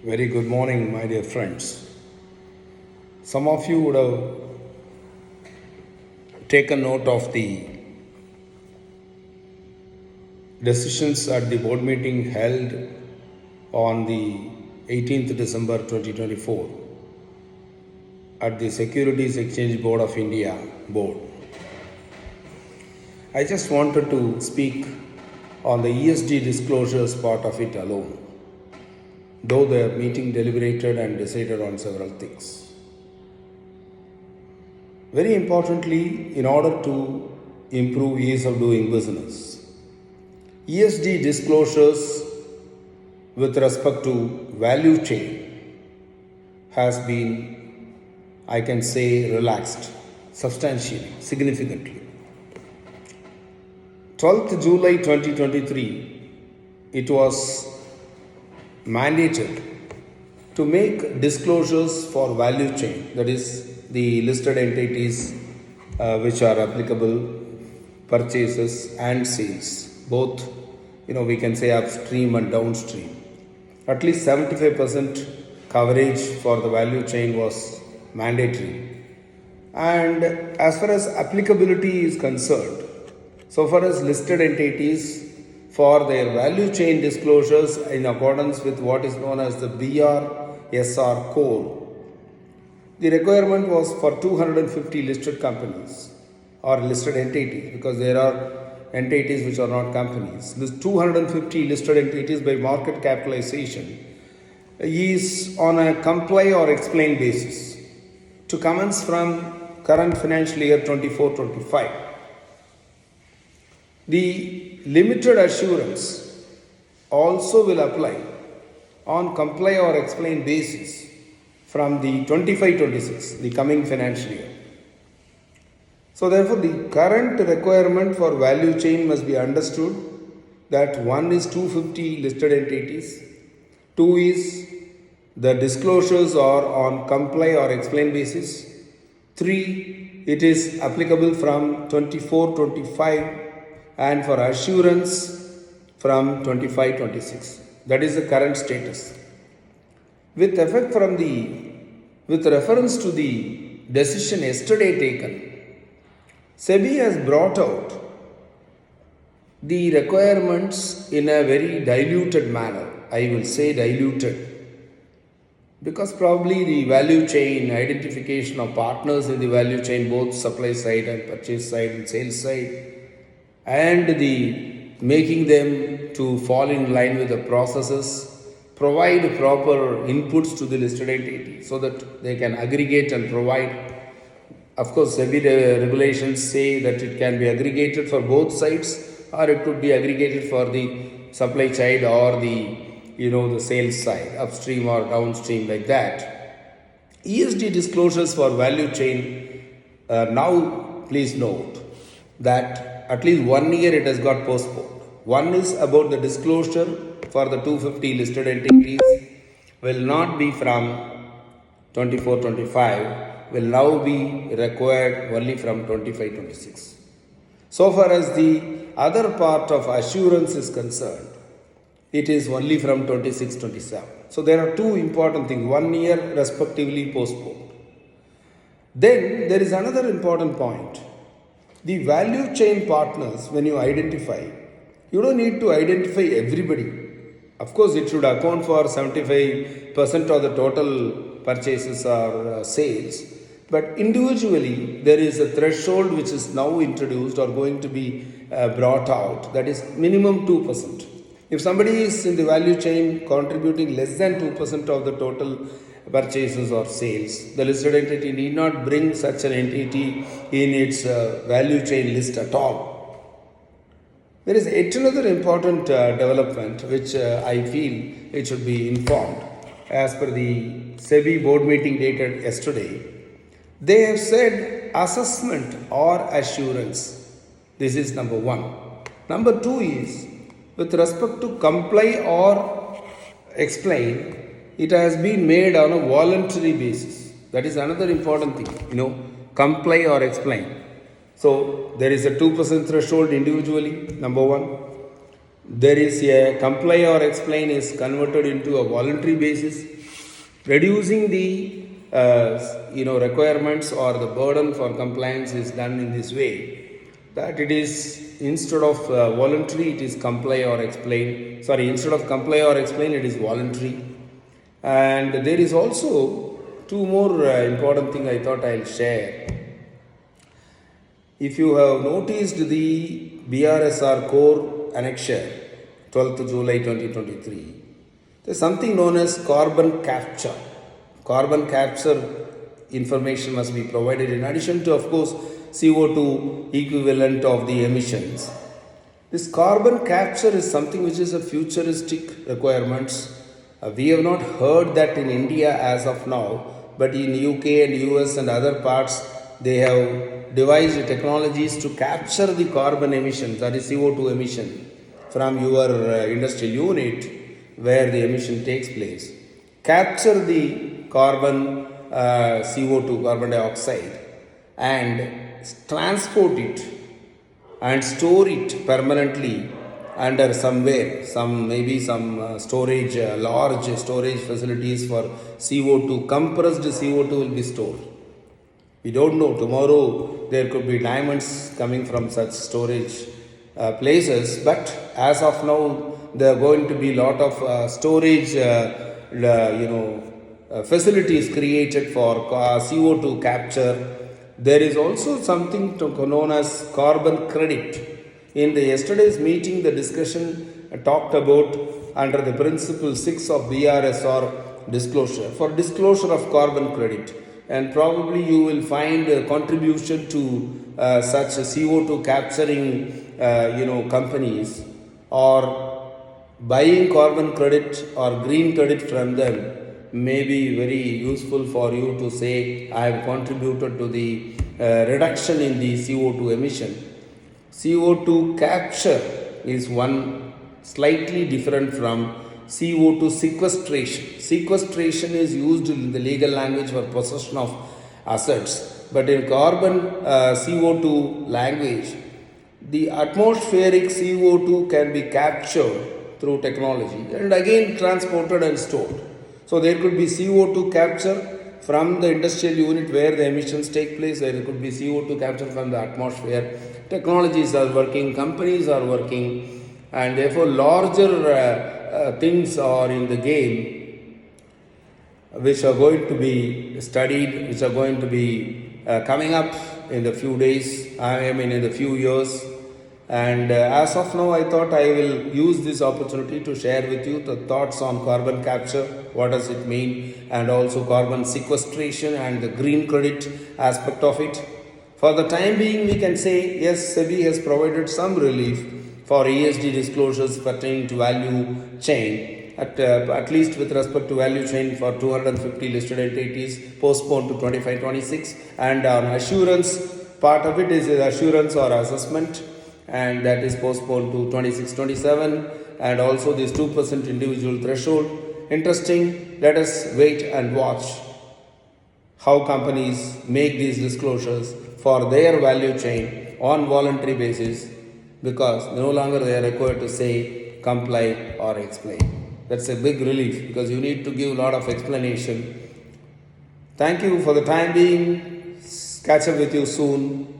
Very good morning, my dear friends. Some of you would have taken note of the decisions at the board meeting held on the 18th December 2024 at the Securities Exchange Board of India board. I just wanted to speak on the ESG disclosures part of it alone, though the meeting deliberated and decided on several things. Very importantly, in order to improve ease of doing business, ESG disclosures with respect to value chain has been, I can say, relaxed substantially, significantly. 12th July 2023, it was mandated to make disclosures for value chain, that is the listed entities which are applicable, purchases and sales, both we can say upstream and downstream. At least 75% coverage for the value chain was mandatory. And as far as applicability is concerned, so far as listed entities for their value chain disclosures in accordance with what is known as the BRSR code, the requirement was for 250 listed companies or listed entities, because there are entities which are not companies. This 250 listed entities by market capitalization is on a comply or explain basis to commence from current financial year 24-25. The limited assurance also will apply on comply or explain basis from the 25-26, the coming financial year. So therefore, the current requirement for value chain must be understood that one is 250 listed entities, two is the disclosures are on comply or explain basis, three, it is applicable from 24-25, and for assurance from 25-26. That is the current status. With reference to the decision yesterday taken, SEBI has brought out the requirements in a very diluted manner. I will say diluted, because probably the value chain, identification of partners in the value chain, both supply side and purchase side and sales side, and the making them to fall in line with the processes, provide proper inputs to the listed entity so that they can aggregate and provide. Of course, SEBI regulations say that it can be aggregated for both sides, or it could be aggregated for the supply side or the sales side, upstream or downstream, like that. ESG disclosures for value chain, now please note that at least 1 year it has got postponed. One is about the disclosure for the 250 listed entities will not be from 24-25, will now be required only from 25-26. So far as the other part of assurance is concerned, it is only from 26-27. So there are two important things, 1 year respectively postponed. Then there is another important point. The value chain partners, when you identify, you don't need to identify everybody. Of course, it should account for 75% of the total purchases or sales. But individually, there is a threshold which is now introduced or going to be brought out, that is minimum 2%. If somebody is in the value chain contributing less than 2% of the total purchases or sales, the listed entity need not bring such an entity in its value chain list at all. There is yet another important development which I feel it should be informed. As per the SEBI board meeting dated yesterday, they have said assessment or assurance. This is number one. Number two is with respect to comply or explain, it has been made on a voluntary basis. That is another important thing, comply or explain. So there is a 2% threshold individually, number one. There is a comply or explain is converted into a voluntary basis. Reducing the requirements or the burden for compliance is done in this way, that it is instead of voluntary, it is comply or explain. Instead of comply or explain, it is voluntary. And there is also two more important thing I thought I'll share. If you have noticed the BRSR core annexure, 12th July 2023, there's something known as carbon capture. Carbon capture information must be provided in addition to, of course, CO2 equivalent of the emissions. This carbon capture is something which is a futuristic requirements. We have not heard that in India as of now, but in UK and US and other parts, they have devised technologies to capture the carbon emissions, that is CO2 emission, from your industrial unit where the emission takes place. Capture the carbon CO2, carbon dioxide, and transport it and store it permanently under somewhere, some storage, large storage facilities for CO2, compressed CO2 will be stored. We don't know, tomorrow there could be diamonds coming from such storage places, but as of now there are going to be lot of storage facilities created for CO2 capture. There is also something known as carbon credit. In the yesterday's meeting, the discussion talked about under the principle 6 of BRSR disclosure, for disclosure of carbon credit. And probably you will find a contribution to such CO2 capturing companies, or buying carbon credit or green credit from them may be very useful for you to say, I have contributed to the reduction in the CO2 emission. CO2 capture is one slightly different from CO2 sequestration. Sequestration is used in the legal language for possession of assets, but in carbon CO2 language, the atmospheric CO2 can be captured through technology and again transported and stored. So there could be CO2 capture from the industrial unit where the emissions take place. There could be CO2 capture from the atmosphere. Technologies are working, companies are working, and therefore larger things are in the game which are going to be studied, which are going to be coming up in the few days, in the few years. And as of now, I thought I will use this opportunity to share with you the thoughts on carbon capture, what does it mean, and also carbon sequestration and the green credit aspect of it. For the time being, we can say, yes, SEBI has provided some relief for ESG disclosures pertaining to value chain, at least with respect to value chain for 250 listed entities, postponed to 25-26, and on assurance, part of it is assurance or assessment, and that is postponed to 26-27, and also this 2% individual threshold. Interesting. Let us wait and watch how companies make these disclosures for their value chain on voluntary basis, because no longer they are required to say comply or explain. That's a big relief, because you need to give a lot of explanation. Thank you for the time being. Catch up with you soon.